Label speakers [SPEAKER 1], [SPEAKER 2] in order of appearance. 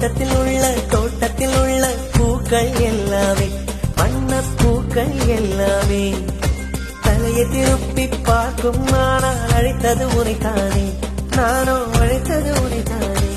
[SPEAKER 1] தோட்டத்தில் உள்ள பூக்கள் எல்லாமே வண்ணப்பூக்கள் எல்லாமே தலையை திருப்பி பார்க்கும் நானா அழைத்தது உனைத்தானே நானோ அழைத்தது உனைத்தானே